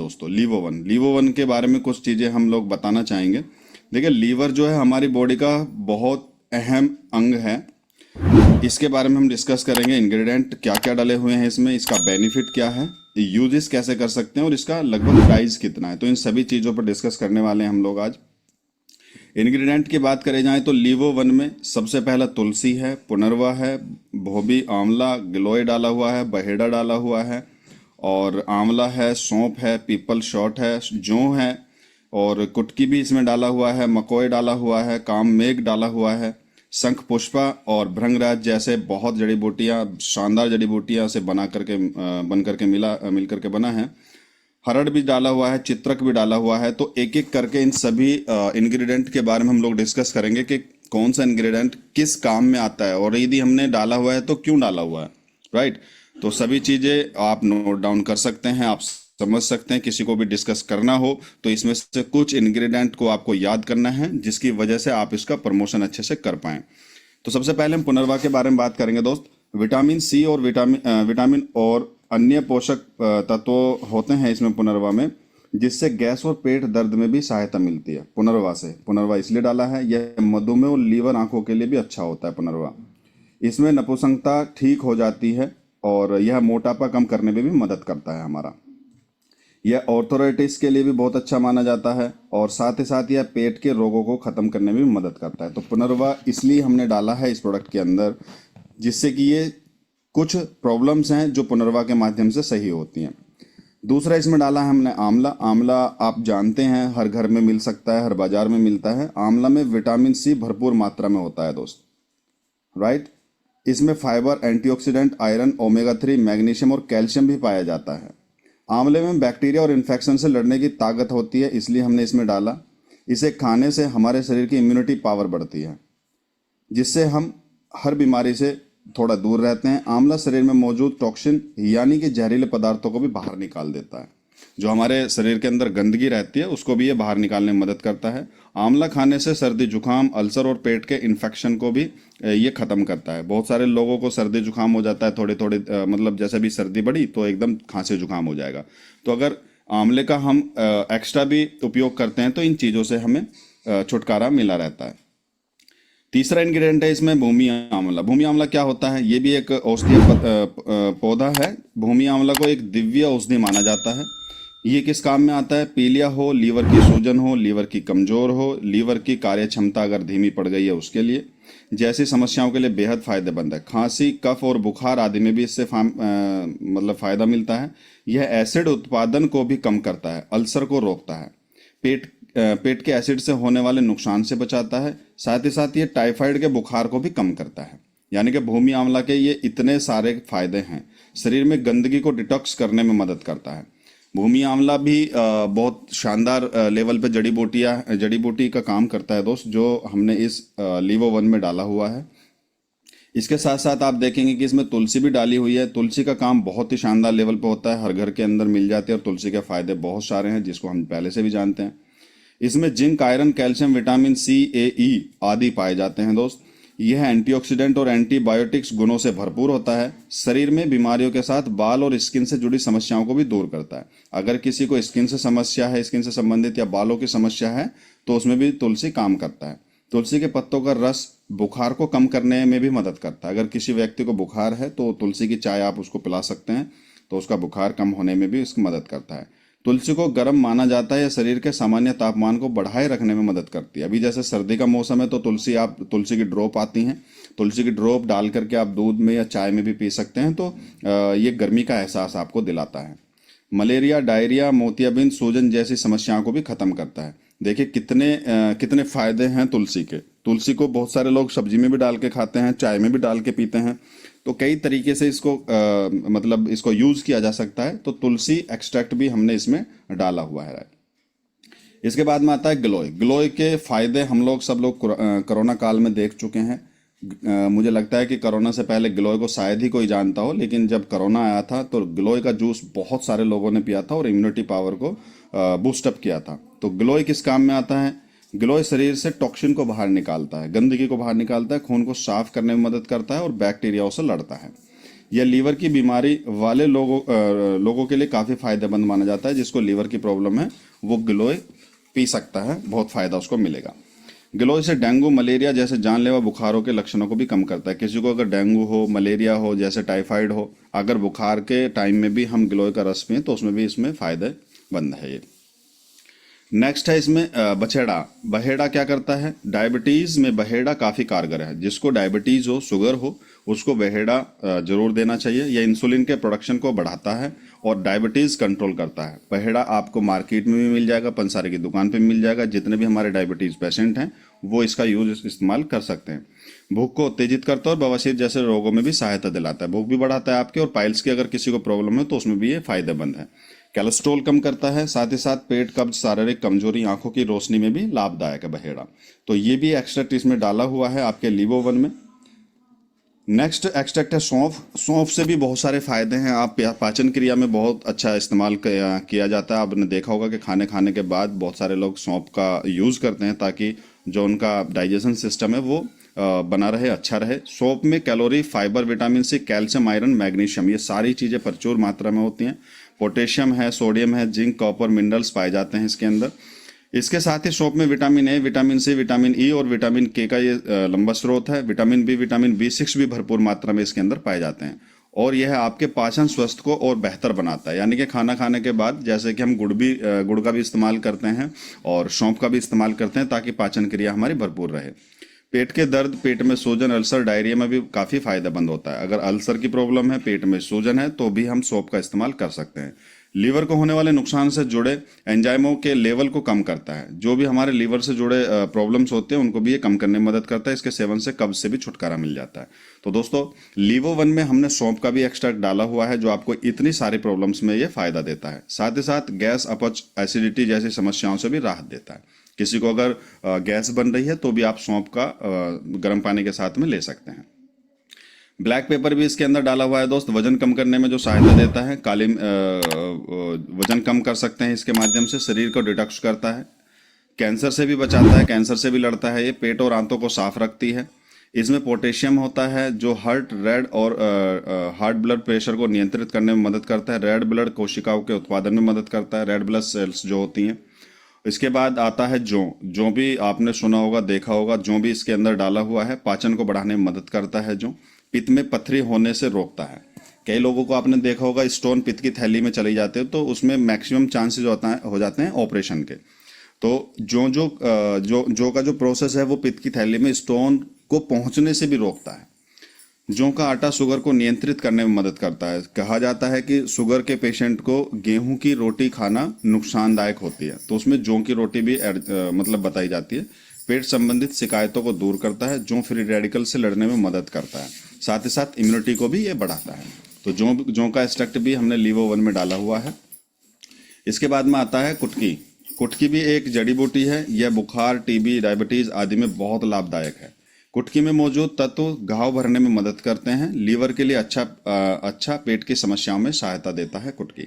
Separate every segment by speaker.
Speaker 1: दोस्तों, लीवो वन के बारे में कुछ चीज़ें हम लोग बताना चाहेंगे। देखिए, लीवर जो है हमारी बॉडी का बहुत अहम अंग है। इसके बारे में हम डिस्कस करेंगे, इंग्रेडिएंट क्या क्या डले हुए हैं इसमें, इसका बेनिफिट क्या है, यूजेस कैसे कर सकते हैं और इसका लगभग प्राइस कितना है। तो इन सभी चीज़ों पर डिस्कस करने वाले हैं हम लोग आज। इंग्रेडिएंट की बात करें जाए तो लीवो वन में सबसे पहला तुलसी है, पुनर्वा है, भोबी आंवला, गिलोय डाला हुआ है, बहेड़ा डाला हुआ है, और आंवला है, सौंफ है, पीपल शॉट है, जौ है, और कुटकी भी इसमें डाला हुआ है, मकोय डाला हुआ है, काम मेघ डाला हुआ है, शंख पुष्पा और भृंगराज जैसे बहुत जड़ी बूटियां, शानदार जड़ी बूटियां से बन करके मिल करके बना है। हरड़ भी डाला हुआ है, चित्रक भी डाला हुआ है। तो एक एक करके इन सभी इंग्रेडिएंट के बारे में हम लोग डिस्कस करेंगे कि कौन सा इंग्रेडिएंट किस काम में आता है और यदि हमने डाला हुआ है तो क्यों डाला हुआ है, राइट। तो सभी चीज़ें आप नोट डाउन कर सकते हैं, आप समझ सकते हैं। किसी को भी डिस्कस करना हो तो इसमें से कुछ इंग्रेडिएंट को आपको याद करना है, जिसकी वजह से आप इसका प्रमोशन अच्छे से कर पाएं। तो सबसे पहले हम पुनर्वा के बारे में बात करेंगे दोस्त। विटामिन सी और विटामिन और अन्य पोषक तत्व होते हैं इसमें पुनर्वा में, जिससे गैस और पेट दर्द में भी सहायता मिलती है पुनर्वा से। पुनर्वा इसलिए डाला है, यह मधुमेह और लीवर आंखों के लिए भी अच्छा होता है पुनर्वा। इसमें नपुंसकता ठीक हो जाती है और यह मोटापा कम करने में भी मदद करता है हमारा। यह ऑर्थोराइटिस के लिए भी बहुत अच्छा माना जाता है और साथ ही साथ यह पेट के रोगों को खत्म करने में भी मदद करता है। तो पुनर्वा इसलिए हमने डाला है इस प्रोडक्ट के अंदर, जिससे कि ये कुछ प्रॉब्लम्स हैं जो पुनर्वा के माध्यम से सही होती हैं। दूसरा इसमें डाला है हमने आंवला। आंवला आप जानते हैं हर घर में मिल सकता है, हर बाजार में मिलता है। आंवला में विटामिन सी भरपूर मात्रा में होता है दोस्त, राइट। इसमें fibre, antioxidant, iron, omega 3, magnesium और कैल्शियम भी पाया जाता है। आंवले में बैक्टीरिया और इन्फेक्शन से लड़ने की ताकत होती है, इसलिए हमने इसमें डाला। इसे खाने से हमारे शरीर की इम्यूनिटी पावर बढ़ती है, जिससे हम हर बीमारी से थोड़ा दूर रहते हैं। आंवला शरीर में मौजूद टॉक्सिन यानी कि जहरीले पदार्थों को भी बाहर निकाल देता है। जो हमारे शरीर के अंदर गंदगी रहती है उसको भी ये बाहर निकालने में मदद करता है। आंवला खाने से सर्दी जुकाम, अल्सर और पेट के इन्फेक्शन को भी ये खत्म करता है। बहुत सारे लोगों को सर्दी जुकाम हो जाता है, थोड़े थोड़े मतलब जैसे भी सर्दी बढ़ी तो एकदम खांसी जुकाम हो जाएगा। तो अगर आंवले का हम एक्स्ट्रा भी उपयोग करते हैं तो इन चीज़ों से हमें छुटकारा मिला रहता है। तीसरा इंग्रेडिएंट है इसमें भूमि आंवला। भूमि आंवला क्या होता है? ये भी एक औषधीय पौधा है। भूमि आंवला को एक दिव्य औषधि माना जाता है। ये किस काम में आता है? पीलिया हो, लीवर की सूजन हो, लीवर की कमजोर हो, लीवर की कार्य क्षमता अगर धीमी पड़ गई है उसके लिए, जैसी समस्याओं के लिए बेहद फायदेमंद है। खांसी, कफ और बुखार आदि में भी इससे मतलब फायदा मिलता है। यह एसिड उत्पादन को भी कम करता है, अल्सर को रोकता है, पेट के एसिड से होने वाले नुकसान से बचाता है। साथ ही साथ ये टाइफाइड के बुखार को भी कम करता है। यानी कि भूमि आंवला के ये इतने सारे फायदे हैं। शरीर में गंदगी को डिटॉक्स करने में मदद करता है। भूमि आंवला भी बहुत शानदार लेवल पे जड़ी बूटी का काम करता है दोस्त, जो हमने इस लीवो वन में डाला हुआ है। इसके साथ साथ आप देखेंगे कि इसमें तुलसी भी डाली हुई है। तुलसी का काम बहुत ही शानदार लेवल पे होता है, हर घर के अंदर मिल जाती है और तुलसी के फायदे बहुत सारे हैं जिसको हम पहले से भी जानते हैं। इसमें zinc, iron, calcium, vitamin C, A, E आदि पाए जाते हैं दोस्त। यह एंटीऑक्सीडेंट और एंटीबायोटिक्स गुणों से भरपूर होता है। शरीर में बीमारियों के साथ बाल और स्किन से जुड़ी समस्याओं को भी दूर करता है। अगर किसी को स्किन से समस्या है, स्किन से संबंधित या बालों की समस्या है, तो उसमें भी तुलसी काम करता है। तुलसी के पत्तों का रस बुखार को कम करने में भी मदद करता है। अगर किसी व्यक्ति को बुखार है तो तुलसी की चाय आप उसको पिला सकते हैं, तो उसका बुखार कम होने में भी इसकी मदद करता है। तुलसी को गर्म माना जाता है, यह शरीर के सामान्य तापमान को बढ़ाए रखने में मदद करती है। अभी जैसे सर्दी का मौसम है तो तुलसी की ड्रॉप आती हैं, तुलसी की ड्रॉप डाल करके आप दूध में या चाय में भी पी सकते हैं, तो ये गर्मी का एहसास आपको दिलाता है। मलेरिया, डायरिया, मोतियाबिंद, सूजन जैसी समस्याओं को भी खत्म करता है। देखिए कितने फायदे हैं तुलसी के। तुलसी को बहुत सारे लोग सब्जी में भी डाल के खाते हैं, चाय में भी डाल के पीते हैं। तो कई तरीके से इसको मतलब इसको यूज किया जा सकता है। तो तुलसी एक्सट्रैक्ट भी हमने इसमें डाला हुआ है। इसके बाद में आता है गिलोय। गिलोय के फायदे हम लोग सब लोग कोरोना काल में देख चुके हैं। मुझे लगता है कि कोरोना से पहले गिलोय को शायद ही कोई जानता हो, लेकिन जब कोरोना आया था तो गिलोय का जूस बहुत सारे लोगों ने पिया था और इम्यूनिटी पावर को बूस्टअप किया था। तो गिलोय किस काम में आता है? गिलोय शरीर से टॉक्सिन को बाहर निकालता है, गंदगी को बाहर निकालता है, खून को साफ करने में मदद करता है और बैक्टीरियाओं से लड़ता है। यह लीवर की बीमारी वाले लोगों के लिए काफ़ी फायदेमंद माना जाता है। जिसको लीवर की प्रॉब्लम है वो गिलोय पी सकता है, बहुत फ़ायदा उसको मिलेगा। गिलोय से डेंगू, मलेरिया जैसे जानलेवा बुखारों के लक्षणों को भी कम करता है। किसी को अगर डेंगू हो, मलेरिया हो, जैसे टाइफाइड हो, अगर बुखार के टाइम में भी हम गिलोय का रस पिएं तो उसमें भी इसमें फ़ायदेमंद है ये। नेक्स्ट है इसमें बछेड़ा। बहेड़ा क्या करता है? डायबिटीज में बहेड़ा काफी कारगर है। जिसको डायबिटीज हो, शुगर हो, उसको बहेड़ा जरूर देना चाहिए। यह इंसुलिन के प्रोडक्शन को बढ़ाता है और डायबिटीज कंट्रोल करता है। बहेड़ा आपको मार्केट में भी मिल जाएगा, पंसारी की दुकान पे मिल जाएगा। जितने भी हमारे डायबिटीज पेशेंट हैं वो इसका यूज इस्तेमाल कर सकते हैं। भूख को उत्तेजित करता है और बवासीर जैसे रोगों में भी सहायता दिलाता है। भूख भी बढ़ाता है आपके, और पाइल्स की अगर किसी को प्रॉब्लम है तो उसमें भी ये फायदेमंद है। कोलेस्ट्रॉल कम करता है, साथ ही साथ पेट कब्ज, शारीरिक कमजोरी, आंखों की रोशनी में भी लाभदायक है बहेड़ा। तो ये भी एक्सट्रैक्ट इसमें डाला हुआ है आपके लीवोवन में। नेक्स्ट एक्सट्रैक्ट है सौंफ। सौंफ से भी बहुत सारे फायदे हैं। आप पाचन क्रिया में बहुत अच्छा इस्तेमाल किया जाता है। आपने देखा होगा कि खाने के बाद बहुत सारे लोग सौंफ का यूज़ करते हैं ताकि जो उनका डाइजेशन सिस्टम है वो बना रहे, अच्छा रहे। सौंफ में calorie, fibre, vitamin C, calcium, iron, magnesium, ये सारी चीज़ें प्रचुर मात्रा में होती हैं। पोटेशियम है, सोडियम है, जिंक, कॉपर, मिनरल्स पाए जाते हैं इसके अंदर। इसके साथ ही सौंफ में vitamin A, vitamin C, vitamin E और विटामिन के का ये लंबा स्रोत है। विटामिन बी, विटामिन B6 भी भरपूर मात्रा में इसके अंदर पाए जाते हैं। और यह आपके पाचन स्वास्थ्य को और बेहतर बनाता है। यानी कि खाना खाने के बाद जैसे कि हम गुड़ का भी इस्तेमाल करते हैं और सौंफ का भी इस्तेमाल करते हैं ताकि पाचन क्रिया हमारी भरपूर रहे। पेट के दर्द, पेट में सूजन, अल्सर, डायरिया में भी काफ़ी फायदेमंद होता है। अगर अल्सर की प्रॉब्लम है, पेट में सूजन है, तो भी हम सौंफ का इस्तेमाल कर सकते हैं। लीवर को होने वाले नुकसान से जुड़े एंजाइमों के लेवल को कम करता है। जो भी हमारे लीवर से जुड़े प्रॉब्लम्स होते हैं उनको भी ये कम करने में मदद करता है। इसके सेवन से कब्ज से भी छुटकारा मिल जाता है। तो दोस्तों, लीवोवन में हमने सौंफ का भी एक्सट्रैक्ट डाला हुआ है जो आपको इतनी सारी प्रॉब्लम्स में ये फायदा देता है। साथ ही साथ गैस, अपच, एसिडिटी जैसी समस्याओं से भी राहत देता है। किसी को अगर गैस बन रही है तो भी आप सौंफ का गर्म पानी के साथ में ले सकते हैं। ब्लैक पेपर भी इसके अंदर डाला हुआ है दोस्त, वजन कम करने में जो सहायता देता है। वजन कम कर सकते हैं इसके माध्यम से। शरीर को डिटॉक्स करता है, कैंसर से भी बचाता है, कैंसर से भी लड़ता है। ये पेट और आंतों को साफ रखती है। इसमें पोटेशियम होता है जो रेड और हार्ट ब्लड प्रेशर को नियंत्रित करने में मदद करता है। रेड ब्लड कोशिकाओं के उत्पादन में मदद करता है, रेड ब्लड सेल्स जो होती हैं। इसके बाद आता है जौ भी आपने सुना होगा, देखा होगा। जौ भी इसके अंदर डाला हुआ है, पाचन को बढ़ाने में मदद करता है। जौ पित्त में पथरी होने से रोकता है। कई लोगों को आपने देखा होगा स्टोन पित्त की थैली में चले जाते हैं तो उसमें मैक्सिमम चांसेस हो जाते हैं ऑपरेशन के। तो जो का जो प्रोसेस है वो पित्त की थैली में स्टोन को पहुंचने से भी रोकता है। जौ का आटा शुगर को नियंत्रित करने में मदद करता है। कहा जाता है कि शुगर के पेशेंट को गेहूं की रोटी खाना नुकसानदायक होती है, तो उसमें जौ की रोटी भी मतलब बताई जाती है। पेट संबंधित शिकायतों को दूर करता है। जौ फ्री रेडिकल से लड़ने में मदद करता है। साथ ही साथ इम्यूनिटी को भी ये बढ़ाता है। तो जौ का एक्सट्रैक्ट भी हमने लीवोवन में डाला हुआ है। इसके बाद में आता है कुटकी। कुटकी भी एक जड़ी बूटी है। यह बुखार, टीबी, डायबिटीज आदि में बहुत लाभदायक है। कुटकी में मौजूद तत्व घाव भरने में मदद करते हैं। लीवर के लिए अच्छा पेट की समस्याओं में सहायता देता है कुटकी।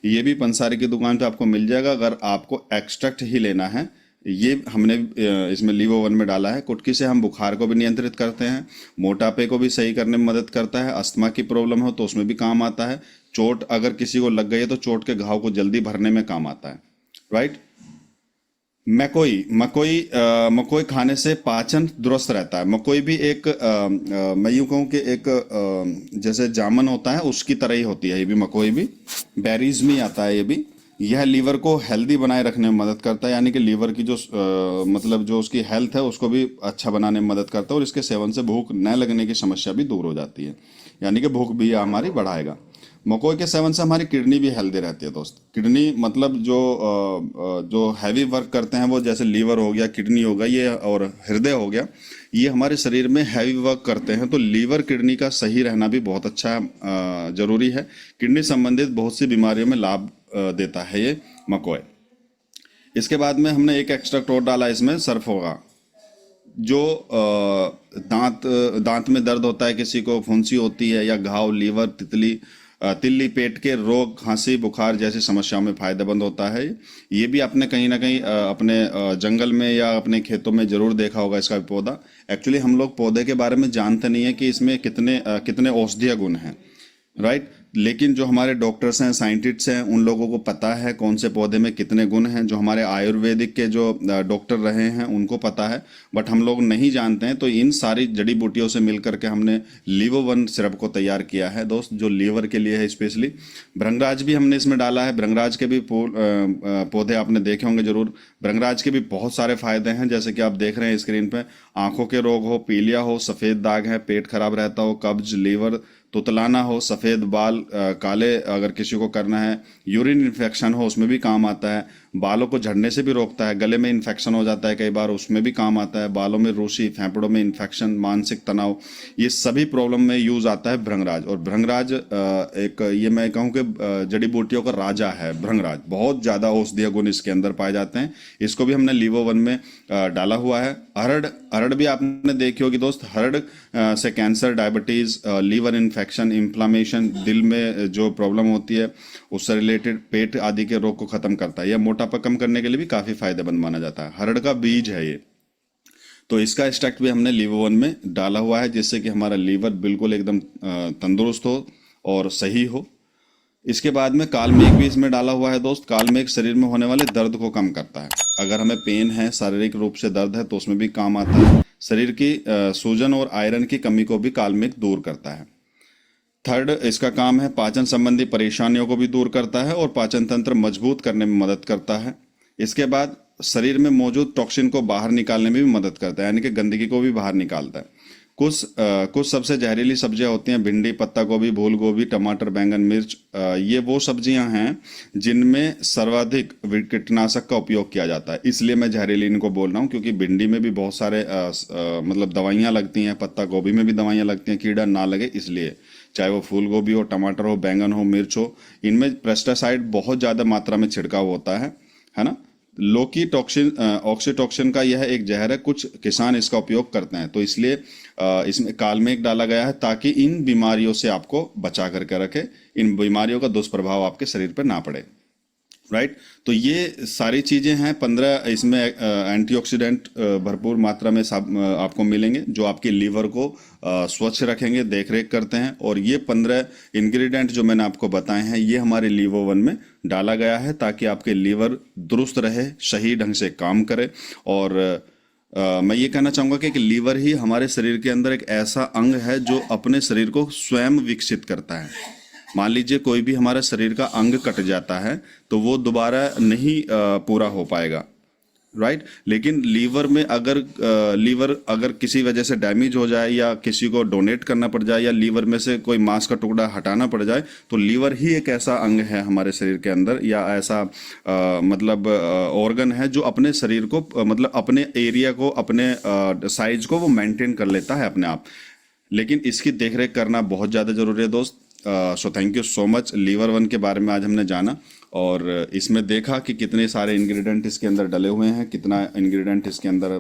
Speaker 1: ये भी पंसारी की दुकान पे आपको मिल जाएगा अगर आपको एक्सट्रैक्ट ही लेना है। ये हमने इसमें लीवोवन में डाला है। कुटकी से हम बुखार को भी नियंत्रित करते हैं, मोटापे को भी सही करने में मदद करता है। अस्थमा की प्रॉब्लम हो तो उसमें भी काम आता है। चोट अगर किसी को लग गई है तो चोट के घाव को जल्दी भरने में काम आता है। राइट। मकोई खाने से पाचन दुरुस्त रहता है। मकोई भी एक मैं यूं कहूँ कि एक जैसे जामुन होता है उसकी तरह ही होती है। ये भी मकोई भी बेरीज में आता है। ये भी यह लीवर को हेल्दी बनाए रखने में मदद करता है। यानी कि लीवर की जो मतलब जो उसकी हेल्थ है उसको भी अच्छा बनाने में मदद करता है। और इसके सेवन से भूख न लगने की समस्या भी दूर हो जाती है। यानी कि भूख भी हमारी बढ़ाएगा। मकोई के सेवन से हमारी किडनी भी हेल्दी रहती है दोस्त। किडनी मतलब जो हैवी वर्क करते हैं वो, जैसे लीवर हो गया, किडनी हो गया ये और हृदय हो गया, ये हमारे शरीर में हैवी वर्क करते हैं। तो लीवर किडनी का सही रहना भी बहुत अच्छा जरूरी है। किडनी संबंधित बहुत सी बीमारियों में लाभ देता है ये मकोई। इसके बाद में हमने एक एक्सट्रैक्ट और डाला इसमें, सरफोगा। जो दांत में दर्द होता है, किसी को फुंसी होती है या घाव, लीवर, तिल्ली, पेट के रोग, खांसी, बुखार जैसी समस्याओं में फायदेमंद होता है। ये भी आपने कहीं ना कहीं अपने जंगल में या अपने खेतों में जरूर देखा होगा इसका पौधा। एक्चुअली हम लोग पौधे के बारे में जानते नहीं है कि इसमें कितने औषधीय गुण हैं। राइट। लेकिन जो हमारे डॉक्टर्स हैं, साइंटिस्ट्स हैं, उन लोगों को पता है कौन से पौधे में कितने गुण हैं। जो हमारे आयुर्वेदिक के जो डॉक्टर रहे हैं उनको पता है, बट हम लोग नहीं जानते हैं। तो इन सारी जड़ी बूटियों से मिल करके हमने लीवोवन सिरप को तैयार किया है दोस्त, जो लीवर के लिए है स्पेशली। भृंगराज भी हमने इसमें डाला है। भृंगराज के भी पौधे आपने देखे होंगे जरूर। भृंगराज के भी बहुत सारे फायदे हैं, जैसे कि आप देख रहे हैं स्क्रीन पे। आंखों के रोग हो, पीलिया हो, सफ़ेद दाग है, पेट खराब रहता हो, कब्ज, लीवर तुतलाना हो, सफ़ेद बाल काले अगर किसी को करना है, यूरिन इन्फेक्शन हो, उसमें भी काम आता है। बालों को झड़ने से भी रोकता है। गले में इन्फेक्शन हो जाता है कई बार, उसमें भी काम आता है। बालों में रूसी, फेफड़ों में इन्फेक्शन, मानसिक तनाव, ये सभी प्रॉब्लम में यूज आता है भृंगराज। और भृंगराज एक ये मैं कहूँ कि जड़ी बूटियों का राजा है भृंगराज। बहुत ज़्यादा औषधीय गुण इसके अंदर पाए जाते हैं। इसको भी हमने लीवोवन में डाला हुआ है। अरड़ भी आपने देखी होगी दोस्त। अरड़ से cancer, diabetes, liver infection, inflammation, दिल में जो प्रॉब्लम होती है उससे रिलेटेड, पेट आदि के रोग को खत्म करता है। यह मोटापा कम करने के लिए भी काफी फायदेमंद माना जाता है। अरड़ का बीज है ये। तो इसका एक्सट्रैक्ट भी हमने लीवोवन में डाला हुआ है, जिससे कि हमारा लीवर बिल्कुल एकदम तंदुरुस्त हो और सही हो। इसके बाद में कालमेघ भी इसमें डाला हुआ है दोस्त। कालमेघ शरीर में होने वाले दर्द को कम करता है। अगर हमें पेन है, शारीरिक रूप से दर्द है, तो उसमें भी काम आता है। शरीर की सूजन और आयरन की कमी को भी कालमेघ दूर करता है। थर्ड, इसका काम है पाचन संबंधी परेशानियों को भी दूर करता है और पाचन तंत्र मजबूत करने में मदद करता है। इसके बाद शरीर में मौजूद टॉक्सिन को बाहर निकालने में भी मदद करता है, यानी कि गंदगी को भी बाहर निकालता है। कुछ सबसे जहरीली सब्जियां होती हैं, भिंडी, पत्ता गोभी, फूल गोभी, टमाटर, बैंगन, मिर्च। ये वो सब्जियां हैं जिनमें सर्वाधिक कीटनाशक का उपयोग किया जाता है। इसलिए मैं जहरीली इनको बोल रहा हूँ, क्योंकि भिंडी में भी बहुत सारे मतलब दवाइयाँ लगती हैं, पत्ता गोभी में भी दवाइयाँ लगती हैं, कीड़ा ना लगे इसलिए। चाहे वो फूल गोभी हो, टमाटर हो, बैंगन हो, मिर्च हो, इनमें पेस्टिसाइड बहुत ज़्यादा मात्रा में छिड़काव होता है ना। लोकी टॉक्सिन, ऑक्सीटॉक्सिन का यह एक जहर है। कुछ किसान इसका उपयोग करते हैं, तो इसलिए इसमें कालमेघ डाला गया है, ताकि इन बीमारियों से आपको बचा करके रखे, इन बीमारियों का दुष्प्रभाव आपके शरीर पर ना पड़े। राइट। तो ये सारी चीज़ें हैं। 15 इसमें एंटीऑक्सीडेंट भरपूर मात्रा में आपको मिलेंगे, जो आपके लीवर को स्वच्छ रखेंगे, देख रेख करते हैं। और ये 15 इंग्रेडिएंट जो मैंने आपको बताए हैं, ये हमारे लीवोवन में डाला गया है, ताकि आपके लीवर दुरुस्त रहे, सही ढंग से काम करे। और मैं ये कहना चाहूँगा कि लीवर ही हमारे शरीर के अंदर एक ऐसा अंग है जो अपने शरीर को स्वयं विकसित करता है। मान लीजिए कोई भी हमारे शरीर का अंग कट जाता है, तो वो दोबारा नहीं पूरा हो पाएगा। राइट। लेकिन लीवर अगर किसी वजह से डैमेज हो जाए, या किसी को डोनेट करना पड़ जाए, या लीवर में से कोई मांस का टुकड़ा हटाना पड़ जाए, तो लीवर ही एक ऐसा अंग है हमारे शरीर के अंदर, या ऐसा मतलब ऑर्गन है जो अपने शरीर को मतलब अपने एरिया को, अपने साइज को वो मेंटेन कर लेता है अपने आप। लेकिन इसकी देखरेख करना बहुत ज़्यादा ज़रूरी है दोस्त। So thank you so much. लीवोवन के बारे में आज हमने जाना, और इसमें देखा कि कितने सारे इंग्रेडिएंट इसके अंदर डले हुए हैं, कितना इंग्रेडिएंट इसके अंदर